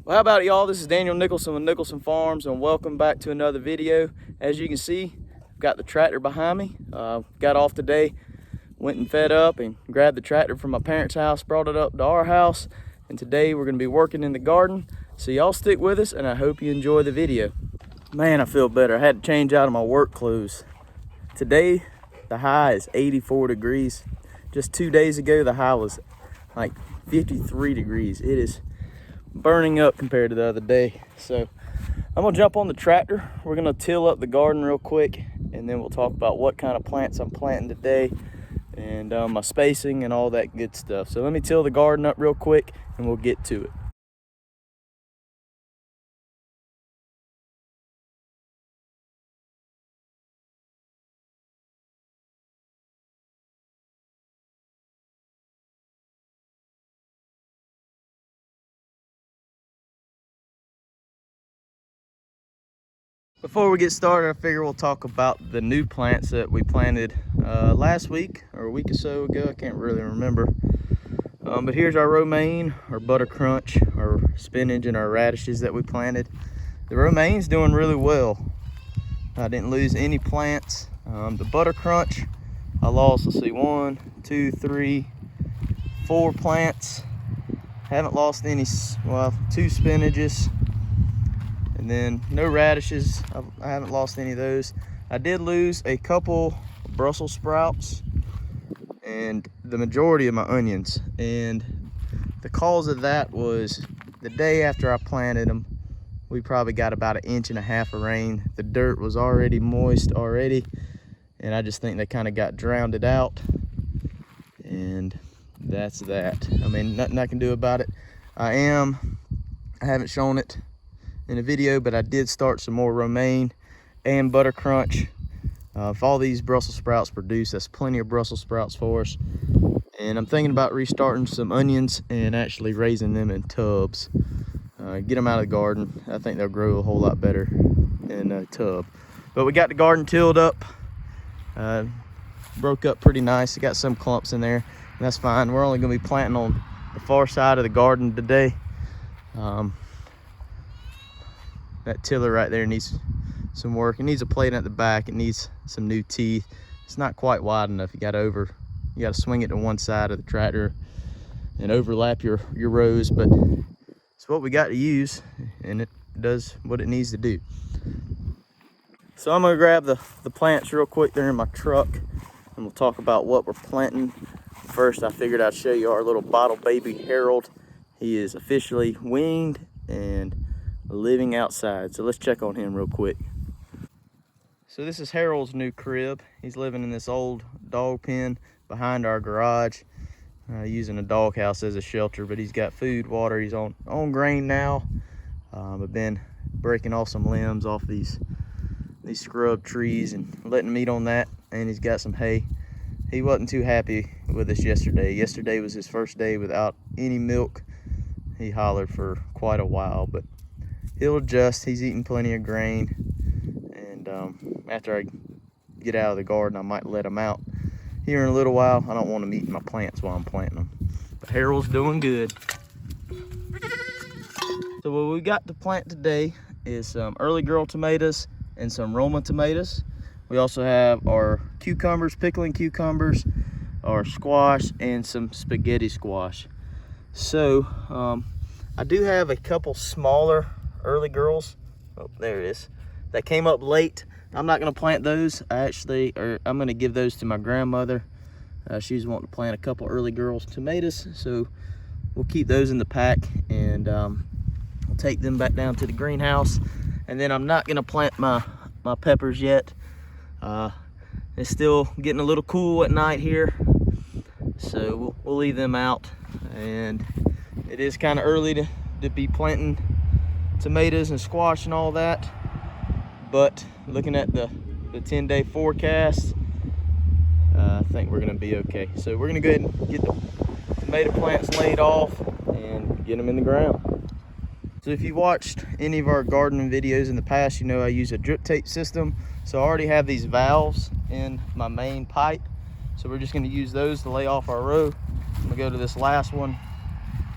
Well, how about it, y'all? This is Daniel Nicholson with Nicholson Farms, and welcome back to another video. As you can see, I've got the tractor behind me. Got off today, went and fed up and grabbed the tractor from my parents' house, brought it up to our house, and today we're going to be working in the garden. So y'all stick with us, and I hope you enjoy the video. Man, I feel better. I had to change out of my work clothes. Today, the high is 84 degrees. Just 2 days ago, the high was like 53 degrees. It is burning up compared to the other day. So I'm gonna jump on the tractor. We're gonna till up the garden real quick, and then we'll talk about what kind of plants I'm planting today and my spacing and all that good stuff. So let me till the garden up real quick and we'll get to it. Before we get started, I figure we'll talk about the new plants that we planted last week or a week or so ago. I can't really remember. But here's our romaine, our butter crunch, our spinach, and our radishes that we planted. The romaine's doing really well. I didn't lose any plants. The butter crunch, I lost, let's see, 1, 2, 3, 4 plants. Haven't lost any, well, 2 spinaches. And then no radishes. I haven't lost any of those. I did lose a couple Brussels sprouts and the majority of my onions. And the cause of that was the day after I planted them, we probably got about 1.5 inches of rain. The dirt was already moist already, and I just think they kind of got drowned out. And that's that. I mean, nothing I can do about it. I haven't shown it in a video, but I did start some more romaine and butter crunch. If all these Brussels sprouts produce, that's plenty of Brussels sprouts for us. And I'm thinking about restarting some onions and actually raising them in tubs. Get them out of the garden. I think they'll grow a whole lot better in a tub. But we got the garden tilled up. Broke up pretty nice. It got some clumps in there, and that's fine. We're only gonna be planting on the far side of the garden today. That tiller right there needs some work. It needs a plate at the back. It needs some new teeth. It's not quite wide enough. You got to swing it to one side of the tractor and overlap your rows, but it's what we got to use, and it does what it needs to do. So I'm gonna grab the plants real quick. They're in my truck, and we'll talk about what we're planting. First, I figured I'd show you our little bottle baby Harold. He is officially weaned and living outside, so let's check on him real quick. So this is Harold's new crib. He's living in this old dog pen behind our garage, using a dog house as a shelter, but he's got food, water. He's on grain now. I've been breaking off some limbs off these scrub trees and letting him eat on that, and he's got some hay. He wasn't too happy with us yesterday. Yesterday was his first day without any milk. He hollered for quite a while, but he'll adjust. He's eating plenty of grain, and after I get out of the garden, I might let him out here in a little while. I don't want him eating my plants while I'm planting them, but Harold's doing good. So what we got to plant today is some early girl tomatoes and some Roma tomatoes. We also have our cucumbers, pickling cucumbers, our squash, and some spaghetti squash. So I do have a couple smaller early girls. Oh, there it is. That came up late. I'm not gonna plant those. I'm gonna give those to my grandmother. She's wanting to plant a couple early girls tomatoes, so we'll keep those in the pack, and we'll take them back down to the greenhouse. And then I'm not gonna plant my peppers yet. It's still getting a little cool at night here, so we'll leave them out. And it is kind of early to be planting tomatoes and squash and all that, but looking at the 10-day forecast, I think we're gonna be okay. So we're gonna go ahead and get the tomato plants laid off and get them in the ground. So if you watched any of our gardening videos in the past, you know I use a drip tape system. So I already have these valves in my main pipe, so we're just gonna use those to lay off our row. I'm gonna go to this last one,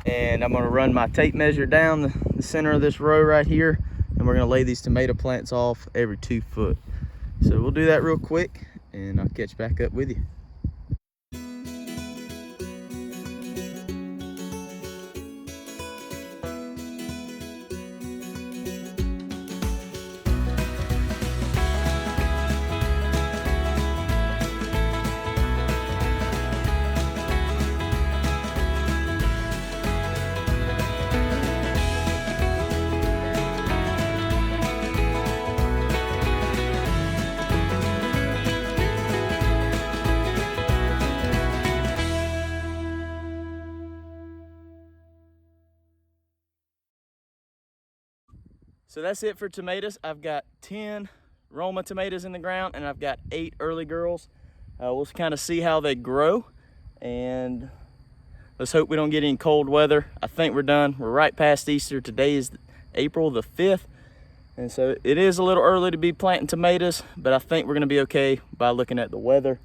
and I'm gonna run my tape measure down the center of this row right here, and we're gonna lay these tomato plants off every 2 foot. So we'll do that real quick and I'll catch back up with you. So that's it for tomatoes. I've got 10 Roma tomatoes in the ground and I've got 8 early girls. We'll kind of see how they grow, and let's hope we don't get any cold weather. I think we're done. We're right past Easter. Today is April the 5th. And so it is a little early to be planting tomatoes, but I think we're gonna be okay by looking at the weather.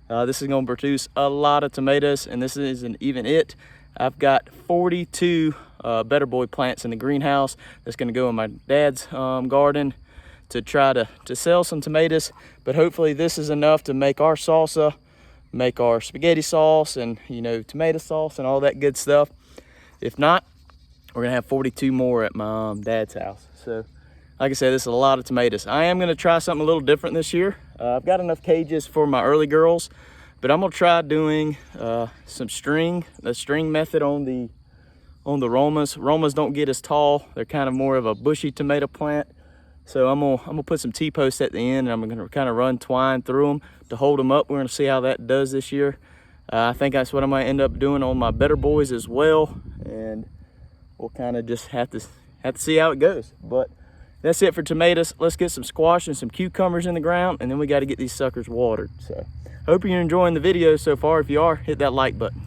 This is gonna produce a lot of tomatoes, and this isn't even it. I've got 42 Better Boy plants in the greenhouse that's gonna go in my dad's garden to try to sell some tomatoes. But hopefully this is enough to make our salsa, make our spaghetti sauce, and tomato sauce and all that good stuff. If not, we're gonna have 42 more at my dad's house. So like I said, this is a lot of tomatoes. I am gonna try something a little different this year. I've got enough cages for my early girls, but I'm gonna try doing the string method on the Romas. Romas don't get as tall. They're kind of more of a bushy tomato plant. So I'm gonna put some T-posts at the end, and I'm gonna kind of run twine through them to hold them up. We're gonna see how that does this year. I think that's what I might end up doing on my Better Boys as well, and we'll kind of just have to see how it goes. But that's it for tomatoes. Let's get some squash and some cucumbers in the ground, and then we got to get these suckers watered. So hope you're enjoying the video so far. If you are, hit that like button.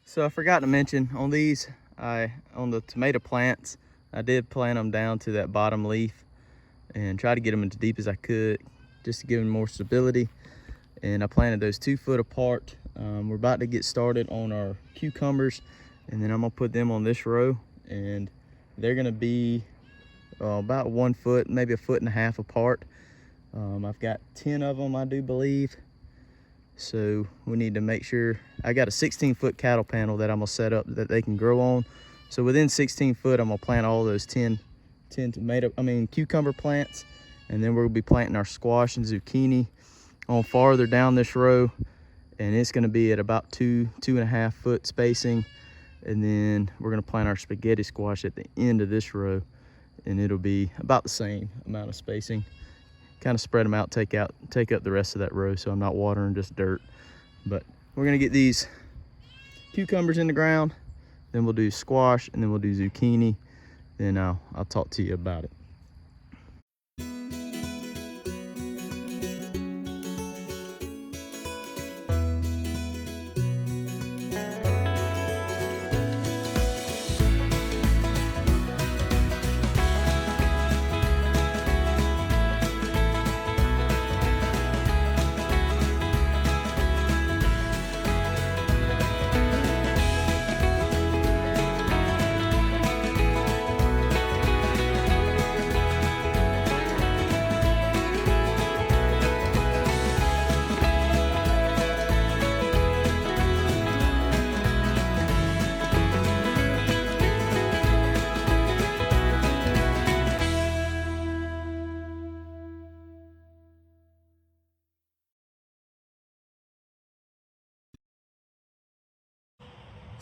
So I forgot to mention on these, on the tomato plants, I did plant them down to that bottom leaf and try to get them as deep as I could just to give them more stability. And I planted those 2 foot apart. We're about to get started on our cucumbers, and then I'm gonna put them on this row, and they're gonna be about 1 foot, maybe 1.5 foot apart. I've got 10 of them, I do believe. So we need to make sure. I got a 16-foot cattle panel that I'm gonna set up that they can grow on. So within 16 foot, I'm gonna plant all those 10 cucumber plants, and then we'll be planting our squash and zucchini on farther down this row, and it's gonna be at about 2.5 foot spacing. And then we're gonna plant our spaghetti squash at the end of this row, and it'll be about the same amount of spacing. Kind of spread them out, take up the rest of that row, so I'm not watering just dirt. But we're gonna get these cucumbers in the ground, then we'll do squash, and then we'll do zucchini. Then I'll talk to you about it.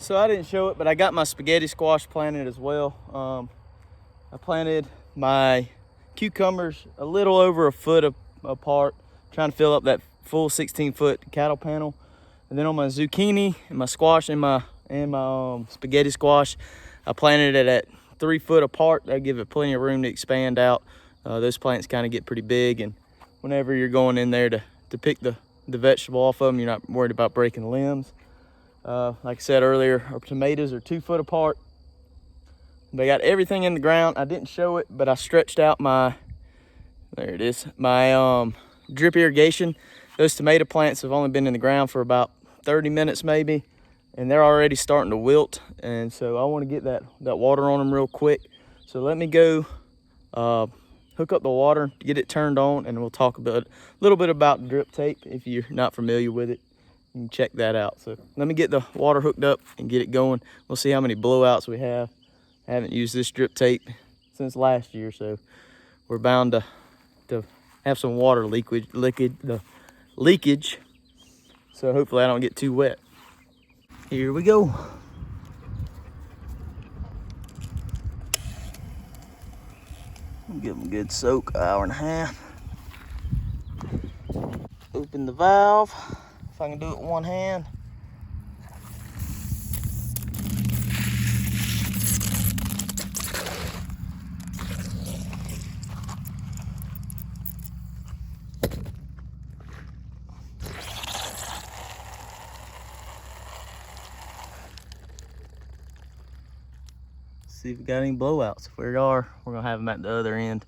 So I didn't show it, but I got my spaghetti squash planted as well. I planted my cucumbers a little over 1 foot apart, trying to fill up that full 16-foot cattle panel. And then on my zucchini and my squash and my spaghetti squash, I planted it at 3 foot apart. That give it plenty of room to expand out. Those plants kind of get pretty big, and whenever you're going in there to pick the vegetable off of them, you're not worried about breaking limbs. Like I said earlier, our tomatoes are 2 foot apart. They got everything in the ground. I didn't show it, but I stretched out my drip irrigation. Those tomato plants have only been in the ground for about 30 minutes maybe. and they're already starting to wilt. And so I want to get that water on them real quick. So let me go hook up the water, get it turned on, and we'll talk a little bit about drip tape. If you're not familiar with it, you can check that out. So let me get the water hooked up and get it going. We'll see how many blowouts we have. I haven't used this drip tape since last year, so we're bound to have some water leakage. So hopefully I don't get too wet. Here we go. Give them a good soak, hour and a half. Open the valve, if I can do it with one hand. See if we got any blowouts. If we are, we're gonna have them at the other end.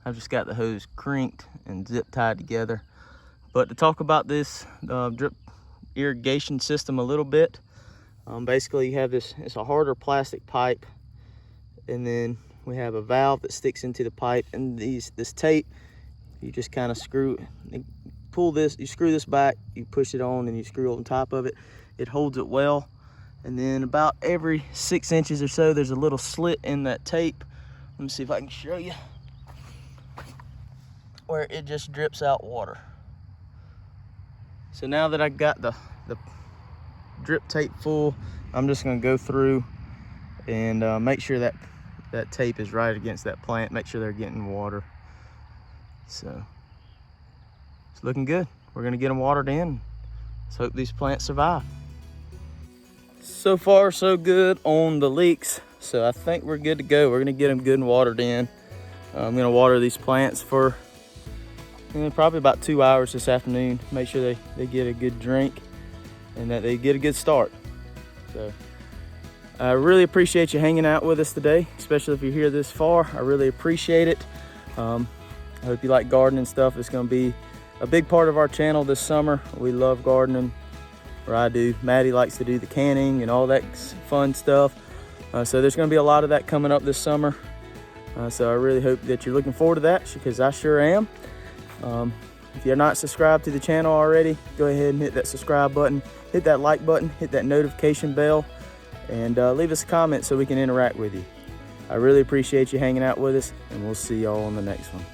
I've just got the hose crinked and zip tied together. But to talk about this drip irrigation system a little bit, basically you have this, it's a harder plastic pipe, and then we have a valve that sticks into the pipe, and this tape, you just kind of pull this, you screw this back, you push it on, and you screw on top of it. It holds it well. And then about every 6 inches or so, there's a little slit in that tape. Let me see if I can show you, where it just drips out water. So now that I got the drip tape full, I'm just gonna go through and make sure that tape is right against that plant, make sure they're getting water. So it's looking good. We're gonna get them watered in. Let's hope these plants survive. So far, so good on the leeks. So I think we're good to go. We're gonna get them good and watered in. I'm gonna water these plants for probably about 2 hours this afternoon. Make sure they get a good drink and that they get a good start. So I really appreciate you hanging out with us today, especially if you're here this far. I really appreciate it. I hope you like gardening stuff. It's gonna be a big part of our channel this summer. We love gardening, or I do. Maddie likes to do the canning and all that fun stuff. So there's gonna be a lot of that coming up this summer. So I really hope that you're looking forward to that, because I sure am. If you're not subscribed to the channel already, go ahead and hit that subscribe button, hit that like button, hit that notification bell, and leave us a comment so we can interact with you. I really appreciate you hanging out with us, and we'll see y'all on the next one.